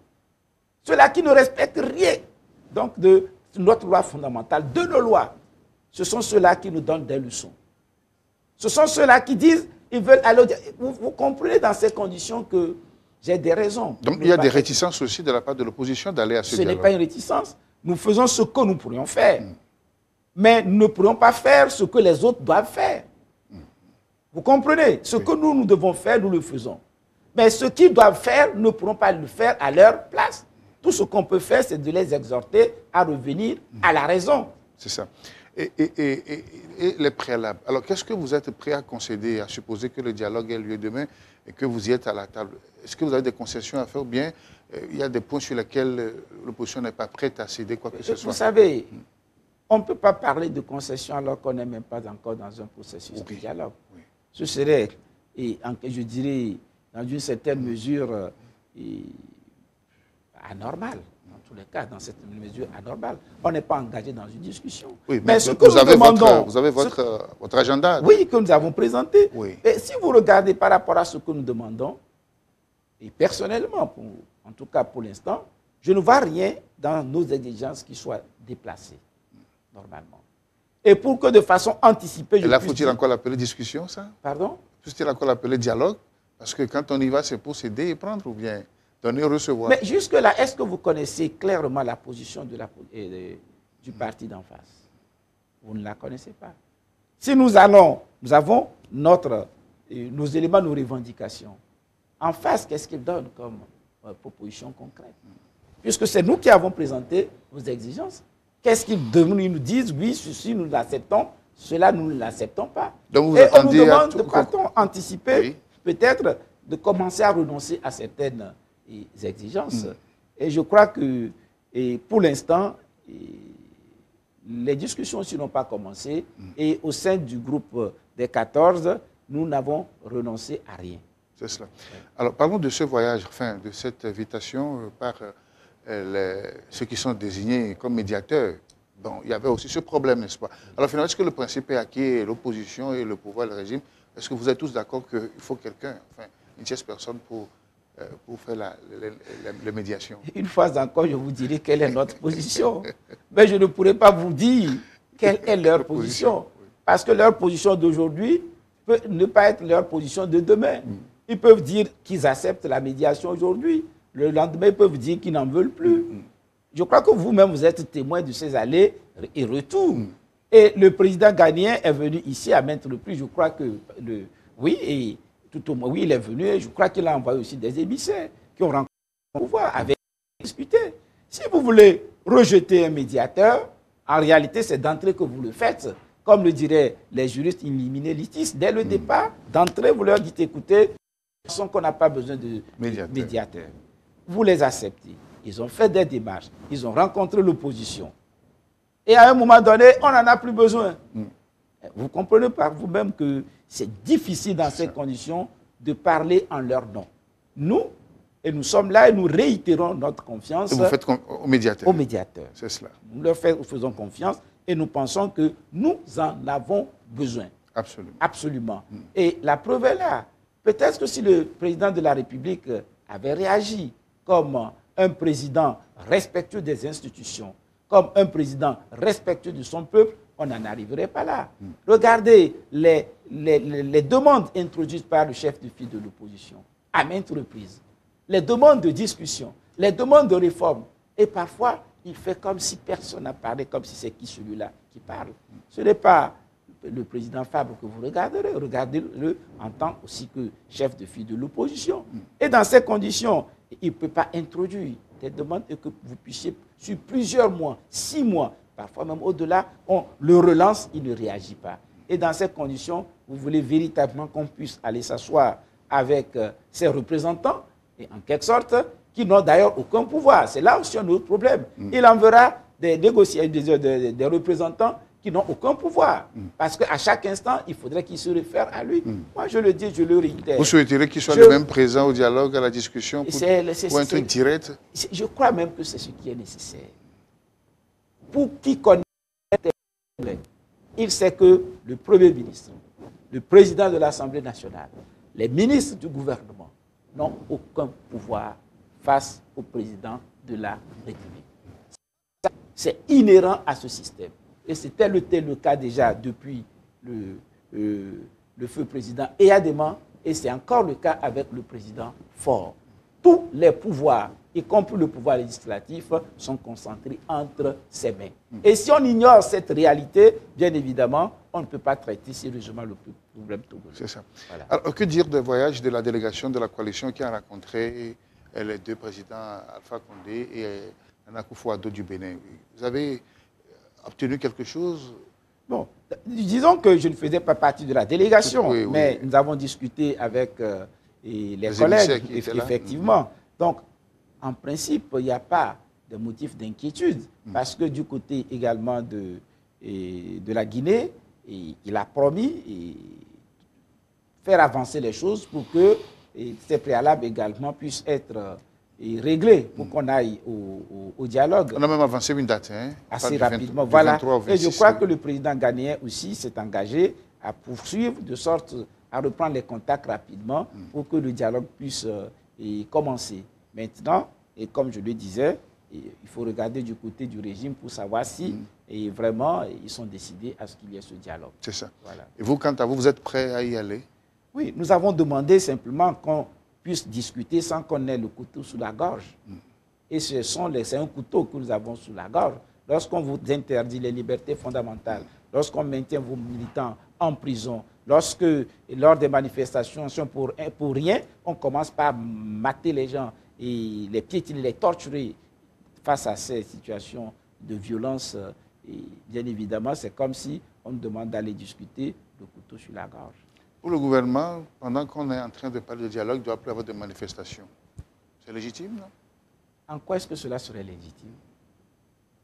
ceux-là qui ne respectent rien donc de notre loi fondamentale, de nos lois, ce sont ceux-là qui nous donnent des leçons. Ce sont ceux-là qui disent ils veulent aller. Vous comprenez dans ces conditions que j'ai des raisons.
Donc il y a des réticences aussi de la part de l'opposition d'aller à ce dialogue.
Ce n'est pas une réticence. Nous faisons ce que nous pourrions faire. Mais nous ne pourrions pas faire ce que les autres doivent faire. Vous comprenez? Ce que nous devons faire, nous le faisons. Mais ce qu'ils doivent faire, nous ne pourrons pas le faire à leur place. Tout ce qu'on peut faire, c'est de les exhorter à revenir à la raison.
C'est ça. Et les préalables. Alors, qu'est-ce que vous êtes prêt à concéder, à supposer que le dialogue ait lieu demain et que vous y êtes à la table? Est-ce que vous avez des concessions à faire ou bien il y a des points sur lesquels l'opposition n'est pas prête à céder quoi que ce soit?
Vous savez, on ne peut pas parler de concessions alors qu'on n'est même pas encore dans un processus de dialogue. Oui. Ce serait, je dirais, dans une certaine mesure, anormal. Dans tous les cas, dans cette mesure anormale. On n'est pas engagé dans une discussion.
Oui, mais ce que nous demandons... Vous avez votre agenda.
Oui, que nous avons présenté.
Oui.
Et si vous regardez par rapport à ce que nous demandons, et personnellement, en tout cas pour l'instant, je ne vois rien dans nos exigences qui soient déplacées, normalement. Et pour que de façon anticipée...
Et là, faut-il encore l'appeler discussion, ça?
Pardon?
Faut-il encore l'appeler dialogue? Parce que quand on y va, c'est pour céder et prendre ou bien... donner, recevoir.
Mais jusque-là, est-ce que vous connaissez clairement la position du parti d'en face? Vous ne la connaissez pas. Si nous avons nos éléments, nos revendications, en face, qu'est-ce qu'ils donnent comme proposition concrète? Puisque c'est nous qui avons présenté nos exigences. Qu'est-ce qu'ils nous disent? Oui, ceci, nous l'acceptons. Cela, nous ne l'acceptons pas.
Donc vous
et on nous
attendiez
demande de anticiper,
oui,
peut-être, de commencer à renoncer à certaines exigences. Et je crois que, pour l'instant, les discussions aussi n'ont pas commencé. Et au sein du groupe des 14, nous n'avons renoncé à rien.
C'est cela. Alors, parlons de ce voyage, enfin, de cette invitation par ceux qui sont désignés comme médiateurs. Bon, il y avait aussi ce problème, n'est-ce pas? Alors, finalement, est-ce que le principe est acquis, l'opposition et le pouvoir, le régime, est-ce que vous êtes tous d'accord qu'il faut quelqu'un, enfin, une tierce personne pour faire la médiation?
Une fois encore, je vous dirai quelle est notre position. Mais je ne pourrai pas vous dire quelle est leur position. Parce que leur position d'aujourd'hui peut ne pas être leur position de demain. Ils peuvent dire qu'ils acceptent la médiation aujourd'hui. Le lendemain, ils peuvent dire qu'ils n'en veulent plus. Je crois que vous-même, vous êtes témoin de ces allées et retours. Et le président ghanéen est venu ici à maintes reprises. Je crois que, oui, il est venu et je crois qu'il a envoyé aussi des émissaires qui ont rencontré le pouvoir avec discuté. Si vous voulez rejeter un médiateur, en réalité, c'est d'entrée que vous le faites. Comme le diraient les juristes illiminés litis, dès le départ, d'entrée, vous leur dites, écoutez, qu'on n'a pas besoin de médiateur. Vous les acceptez. Ils ont fait des démarches. Ils ont rencontré l'opposition. Et à un moment donné, on n'en a plus besoin. Vous comprenez par vous-même que c'est difficile dans ces conditions de parler en leur nom. Nous sommes là et nous réitérons notre confiance.
Et vous faites au médiateur.
Au médiateur.
C'est cela.
Nous leur faisons confiance et nous pensons que nous en avons besoin.
Absolument.
Absolument. Et la preuve est là. Peut-être que si le président de la République avait réagi comme un président respectueux des institutions, comme un président respectueux de son peuple, on n'en arriverait pas là. Regardez les demandes introduites par le chef de file de l'opposition à maintes reprises. Les demandes de discussion, les demandes de réforme. Et parfois, il fait comme si personne n'a parlé, comme si c'est qui celui-là qui parle. Ce n'est pas le président Fabre que vous regarderez. Regardez-le en tant aussi que chef de file de l'opposition. Et dans ces conditions, il ne peut pas introduire des demandes et que vous puissiez, sur plusieurs mois, 6 mois, parfois même au-delà, on le relance, il ne réagit pas. Et dans ces conditions, vous voulez véritablement qu'on puisse aller s'asseoir avec ses représentants, et en quelque sorte, qui n'ont d'ailleurs aucun pouvoir. C'est là aussi un autre problème. Il enverra des négociateurs, des représentants qui n'ont aucun pouvoir. Parce qu'à chaque instant, il faudrait qu'ils se réfèrent à lui. Moi, je le dis, je le réitère.
Vous souhaiteriez qu'il soit le même présent au dialogue, à la discussion, pour un truc direct?
Je crois même que c'est ce qui est nécessaire. Pour qui connaît les problèmes, il sait que le Premier ministre, le président de l'Assemblée nationale, les ministres du gouvernement n'ont aucun pouvoir face au président de la République. C'est inhérent à ce système. Et c'était le cas déjà depuis le feu président Eyadema, et c'est encore le cas avec le président Faure. Tous les pouvoirs, y compris le pouvoir législatif, sont concentrés entre ses mains. Et si on ignore cette réalité, bien évidemment, on ne peut pas traiter sérieusement le problème togolais.
C'est ça.
Voilà.
Alors, que dire du voyage de la délégation de la coalition qui a rencontré les deux présidents, Alpha Condé et Nana Akufo-Addo du Bénin? Vous avez obtenu quelque chose?
Bon, disons que je ne faisais pas partie de la délégation, mais nous avons discuté avec les collègues, effectivement. Donc, en principe, il n'y a pas de motif d'inquiétude, parce que du côté également de la Guinée, il a promis de faire avancer les choses pour que ces préalables également puissent être réglés pour qu'on aille au dialogue.
On a même avancé une date, hein,
assez rapidement. Voilà. Et je crois que le président ghanéen aussi s'est engagé à poursuivre de sorte à reprendre les contacts rapidement pour que le dialogue puisse commencer. Maintenant, et comme je le disais, il faut regarder du côté du régime pour savoir si vraiment ils sont décidés à ce qu'il y ait ce dialogue.
C'est ça.
Voilà.
Et vous, quant à vous, vous êtes prêt à y aller?
Oui, nous avons demandé simplement qu'on puisse discuter sans qu'on ait le couteau sous la gorge. Et c'est un couteau que nous avons sous la gorge. Lorsqu'on vous interdit les libertés fondamentales, lorsqu'on maintient vos militants en prison, lorsque, lors des manifestations sont pour rien, on commence par mater les gens et les piétiner, les torturer. Face à ces situations de violence, et bien évidemment, c'est comme si on nous demande d'aller discuter le couteau sur la gorge.
Pour le gouvernement, pendant qu'on est en train de parler de dialogue, il doit plus avoir de manifestations. C'est légitime, non?
En quoi est-ce que cela serait légitime?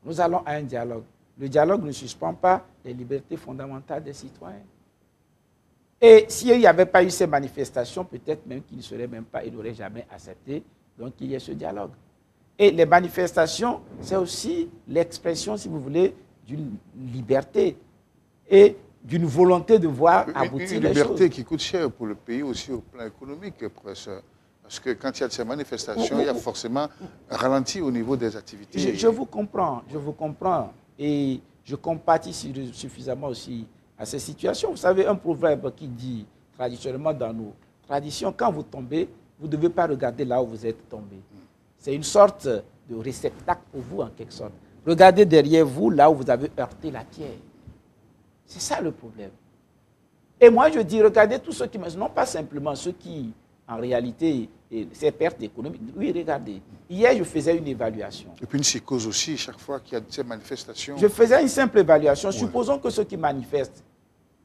Nous allons à un dialogue. Le dialogue ne suspend pas les libertés fondamentales des citoyens. Et s'il n'y avait pas eu ces manifestations, peut-être même qu'il ne serait même pas, il n'aurait jamais accepté donc qu'il y ait ce dialogue. Et les manifestations, c'est aussi l'expression, si vous voulez, d'une liberté et d'une volonté de voir aboutir les choses.
Une liberté qui coûte cher pour le pays aussi au plan économique, professeur. Parce que quand il y a de ces manifestations, il y a forcément un ralenti au niveau des activités.
Je vous comprends, je vous comprends. Et je compatis suffisamment aussi à ces situations. Vous savez, un proverbe qui dit, traditionnellement dans nos traditions, quand vous tombez, vous ne devez pas regarder là où vous êtes tombé. C'est une sorte de réceptacle pour vous, en quelque sorte. Regardez derrière vous, là où vous avez heurté la pierre. C'est ça le problème. Et moi, je dis, regardez tous ceux qui... Non pas simplement ceux qui, en réalité, ces pertes économiques. Oui, regardez. Hier, je faisais une évaluation.
Et puis une psychose aussi, chaque fois qu'il y a ces manifestations.
Je faisais une simple évaluation. Ouais. Supposons que ceux qui manifestent,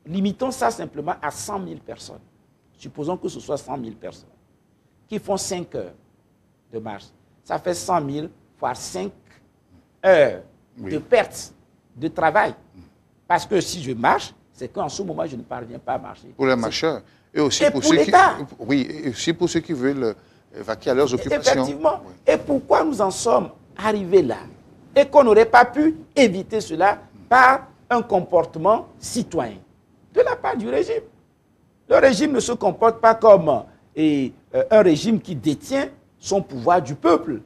limitons ça simplement à 100 000 personnes. Supposons que ce soit 100 000 personnes qui font 5 heures de marche. Ça fait 100 000 fois 5 heures de perte de travail. Parce que si je marche, c'est qu'en ce moment, je ne parviens pas à marcher.
Pour les marcheurs. Et aussi pour ceux qui, oui, et aussi pour ceux qui veulent vaquer à leurs occupations.
Effectivement. Oui. Et pourquoi nous en sommes arrivés là? Et qu'on n'aurait pas pu éviter cela par un comportement citoyen de la part du régime. Le régime ne se comporte pas comme un régime qui détient son pouvoir du peuple.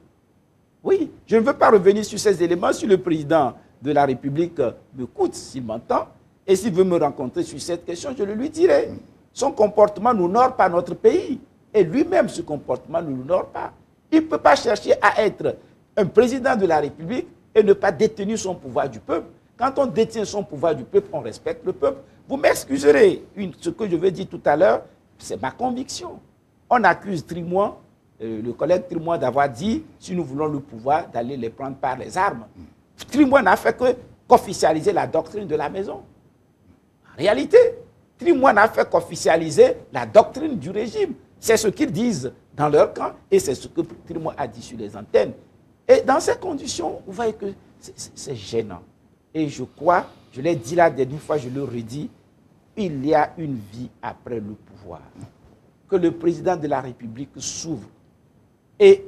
Oui, je ne veux pas revenir sur ces éléments. Si le président de la République m'écoute, s'il m'entend, et s'il veut me rencontrer sur cette question, je le lui dirai. Son comportement n'honore pas notre pays. Et lui-même, ce comportement ne l'honore pas. Il ne peut pas chercher à être un président de la République et ne pas détenir son pouvoir du peuple. Quand on détient son pouvoir du peuple, on respecte le peuple. Vous m'excuserez, ce que je vais dire tout à l'heure, c'est ma conviction. On accuse Trimoine, le collègue Trimoine, d'avoir dit, si nous voulons le pouvoir, d'aller les prendre par les armes. Trimoine n'a fait qu'officialiser la doctrine de la maison. En réalité, Trimoine n'a fait qu'officialiser la doctrine du régime. C'est ce qu'ils disent dans leur camp et c'est ce que Trimoine a dit sur les antennes. Et dans ces conditions, vous voyez que c'est gênant. Et je crois, je l'ai dit la dernière fois, je le redis, il y a une vie après le pouvoir. Que le président de la République s'ouvre et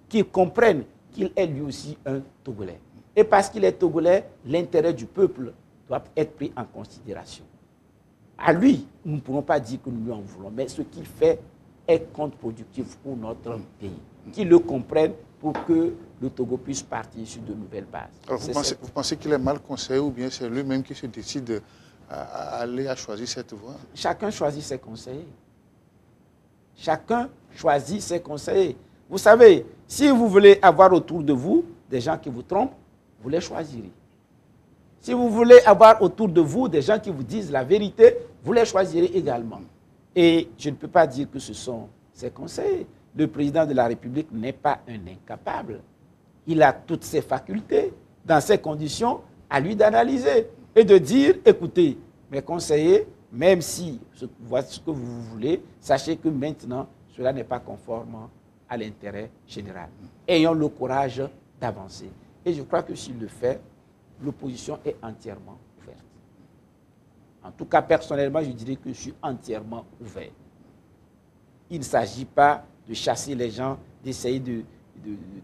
qu'il comprenne qu'il est lui aussi un Togolais. Et parce qu'il est Togolais, l'intérêt du peuple doit être pris en considération. À lui, nous ne pourrons pas dire que nous lui en voulons, mais ce qu'il fait est contre-productif pour notre pays. Qu'il le comprenne pour que le Togo puisse partir sur de nouvelles bases.
Alors, vous pensez qu'il est mal conseillé ou bien c'est lui-même qui se décide à choisir cette voie? Chacun
choisit ses conseillers. Chacun choisit ses conseillers. Vous savez, si vous voulez avoir autour de vous des gens qui vous trompent, vous les choisirez. Si vous voulez avoir autour de vous des gens qui vous disent la vérité, vous les choisirez également. Et je ne peux pas dire que ce sont ses conseillers. Le président de la République n'est pas un incapable. Il a toutes ses facultés, dans ces conditions, à lui d'analyser et de dire, écoutez, mes conseillers, même si voici ce que vous voulez, sachez que maintenant, cela n'est pas conforme à l'intérêt général. Ayons le courage d'avancer. Et je crois que s'il le fait, l'opposition est entièrement ouverte. En tout cas, personnellement, je dirais que je suis entièrement ouvert. Il ne s'agit pas de chasser les gens, d'essayer de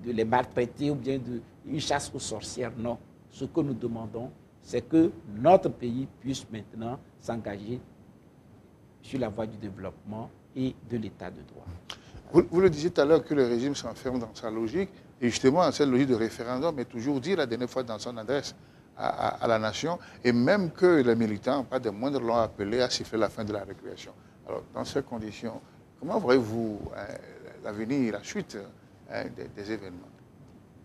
les maltraiter ou bien une chasse aux sorcières. Non. Ce que nous demandons, c'est que notre pays puisse maintenant s'engager sur la voie du développement et de l'état de droit.
Vous le disiez tout à l'heure que le régime s'enferme dans sa logique, et justement, dans cette logique de référendum est toujours dit la dernière fois dans son adresse à la nation, et même que les militants, pas de moindre, l'ont appelé à siffler la fin de la récréation. Alors, dans ces conditions, comment voyez-vous l'avenir, la suite des événements.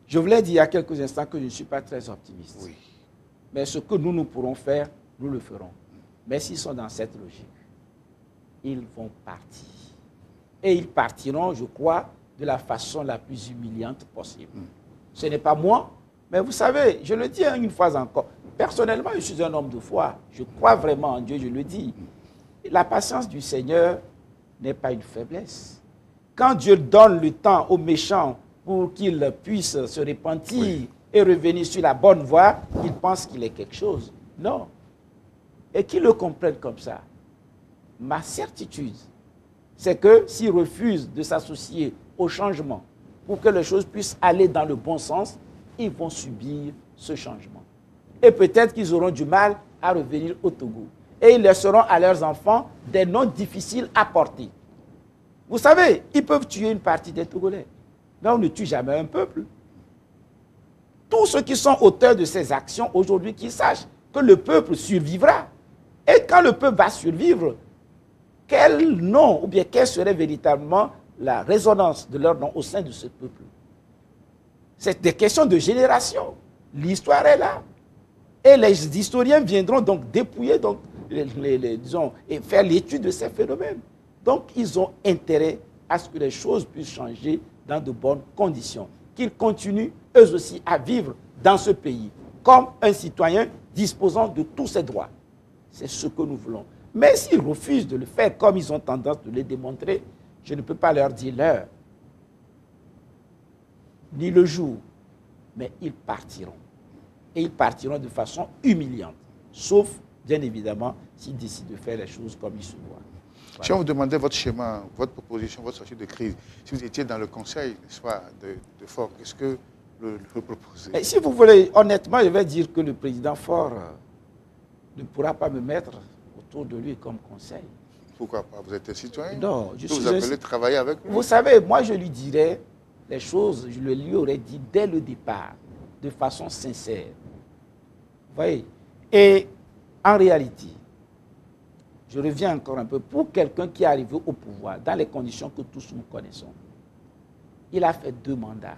Je voulais dire il y a quelques instants que je ne suis pas très optimiste.
Oui.
Mais ce que nous pourrons faire, nous le ferons. Mais s'ils sont dans cette logique, ils vont partir. Et ils partiront, je crois, de la façon la plus humiliante possible. Ce n'est pas moi, mais vous savez, je le dis une fois encore, personnellement, je suis un homme de foi. Je crois vraiment en Dieu, je le dis. La patience du Seigneur n'est pas une faiblesse. Quand Dieu donne le temps aux méchants pour qu'ils puissent se repentir et revenir sur la bonne voie, ils pensent qu'il est quelque chose. Non. Et qu'ils le comprennent comme ça. Ma certitude, c'est que s'ils refusent de s'associer au changement pour que les choses puissent aller dans le bon sens, ils vont subir ce changement. Et peut-être qu'ils auront du mal à revenir au Togo. Et ils laisseront à leurs enfants des noms difficiles à porter. Vous savez, ils peuvent tuer une partie des Togolais. Mais on ne tue jamais un peuple. Tous ceux qui sont auteurs de ces actions aujourd'hui, qu'ils sachent que le peuple survivra. Et quand le peuple va survivre, quel nom ou bien quelle serait véritablement la résonance de leur nom au sein de ce peuple? C'est des questions de génération. L'histoire est là. Et les historiens viendront donc dépouiller, donc, disons, et faire l'étude de ces phénomènes. Donc, ils ont intérêt à ce que les choses puissent changer dans de bonnes conditions. Qu'ils continuent, eux aussi, à vivre dans ce pays comme un citoyen disposant de tous ses droits. C'est ce que nous voulons. Mais s'ils refusent de le faire comme ils ont tendance de le démontrer, je ne peux pas leur dire l'heure, ni le jour, mais ils partiront. Et ils partiront de façon humiliante, sauf, bien évidemment, s'ils décident de faire les choses comme il se doit.
Voilà. Si on vous demandait votre schéma, votre proposition, votre sortie de crise, si vous étiez dans le conseil, soit de Faure, qu'est-ce que vous proposez?
Et si vous voulez, honnêtement, je vais dire que le président Faure ne pourra pas me mettre autour de lui comme conseil.
Pourquoi pas? Vous êtes un citoyen?
Non, je suis
vous appelez travailler avec lui?
Vous savez, moi je lui dirais les choses, je le lui aurais dit dès le départ, de façon sincère. Vous voyez? Et en réalité, je reviens encore un peu, pour quelqu'un qui est arrivé au pouvoir, dans les conditions que tous nous connaissons, il a fait 2 mandats.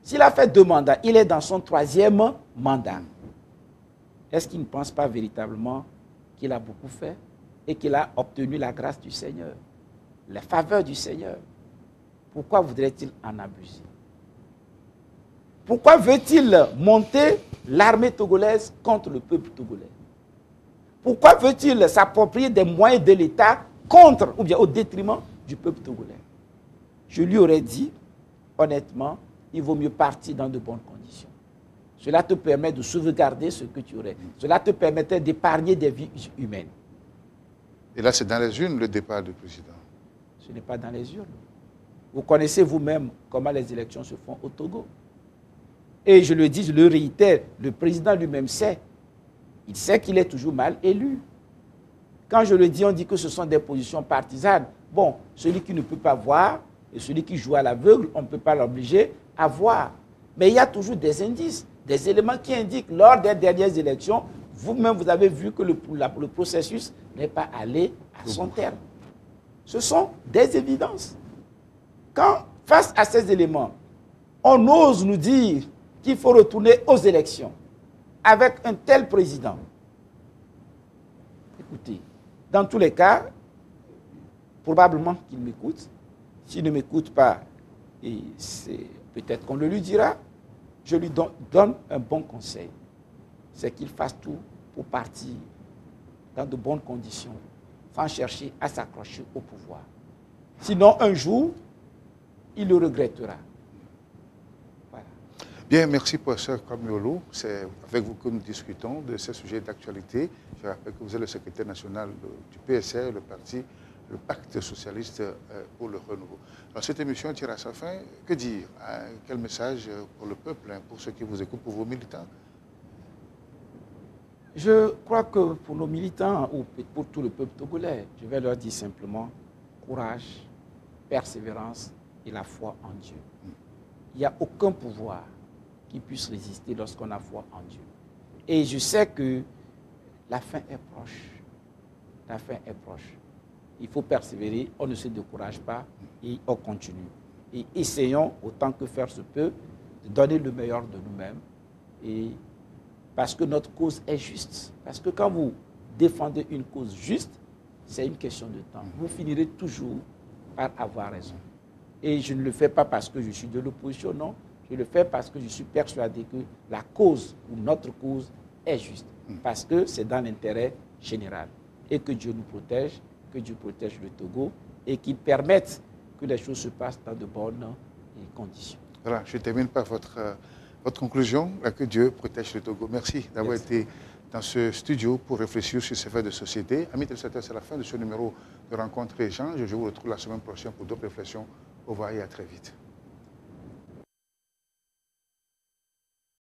S'il a fait 2 mandats, il est dans son 3e mandat. Est-ce qu'il ne pense pas véritablement qu'il a beaucoup fait et qu'il a obtenu la grâce du Seigneur, la faveur du Seigneur? Pourquoi voudrait-il en abuser? Pourquoi veut-il monter l'armée togolaise contre le peuple togolais? Pourquoi veut-il s'approprier des moyens de l'État contre ou bien au détriment du peuple togolais? Je lui aurais dit, honnêtement, il vaut mieux partir dans de bonnes conditions. Cela te permet de sauvegarder ce que tu aurais. Cela te permettait d'épargner des vies humaines.
Et là, c'est dans les urnes le départ du président?
Ce n'est pas dans les urnes. Vous connaissez vous-même comment les élections se font au Togo. Et je le dis, je le réitère, le président lui-même sait. Il sait qu'il est toujours mal élu. Quand je le dis, on dit que ce sont des positions partisanes. Bon, celui qui ne peut pas voir et celui qui joue à l'aveugle, on ne peut pas l'obliger à voir. Mais il y a toujours des indices, des éléments qui indiquent, lors des dernières élections, vous-même, vous avez vu que le processus n'est pas allé à son terme. Ce sont des évidences. Quand, face à ces éléments, on ose nous dire qu'il faut retourner aux élections avec un tel président, écoutez, dans tous les cas, probablement qu'il m'écoute. S'il ne m'écoute pas, et peut-être qu'on le lui dira, je lui donne un bon conseil. C'est qu'il fasse tout pour partir dans de bonnes conditions, sans chercher à s'accrocher au pouvoir. Sinon, un jour, il le regrettera. Voilà.
Bien, merci professeur Kamiolo. C'est avec vous que nous discutons de ces sujets d'actualité. Je rappelle que vous êtes le secrétaire national du PSR, le Pacte socialiste pour le renouveau. Alors, cette émission tire à sa fin. Que dire? Quel message pour le peuple, pour ceux qui vous écoutent, pour vos militants?
Je crois que pour nos militants ou pour tout le peuple togolais, je vais leur dire simplement courage, persévérance et la foi en Dieu. Il n'y a aucun pouvoir qui puisse résister lorsqu'on a foi en Dieu. Et je sais que la fin est proche. La fin est proche. il faut persévérer, on ne se décourage pas et on continue. Et essayons, autant que faire se peut, de donner le meilleur de nous-mêmes. Et parce que notre cause est juste. Parce que quand vous défendez une cause juste, c'est une question de temps. Vous finirez toujours par avoir raison. Et je ne le fais pas parce que je suis de l'opposition, non. Je le fais parce que je suis persuadé que la cause ou notre cause est juste. Parce que c'est dans l'intérêt général. Et que Dieu nous protège, que Dieu protège le Togo et qu'il permette que les choses se passent dans de bonnes conditions.
Voilà, je termine par votre conclusion, que Dieu protège le Togo. Merci d'avoir été dans ce studio pour réfléchir sur ces faits de société. Amis téléspectateurs, c'est la fin de ce numéro de Rencontre et Échange. Je vous retrouve la semaine prochaine pour d'autres réflexions. Au revoir et à très vite.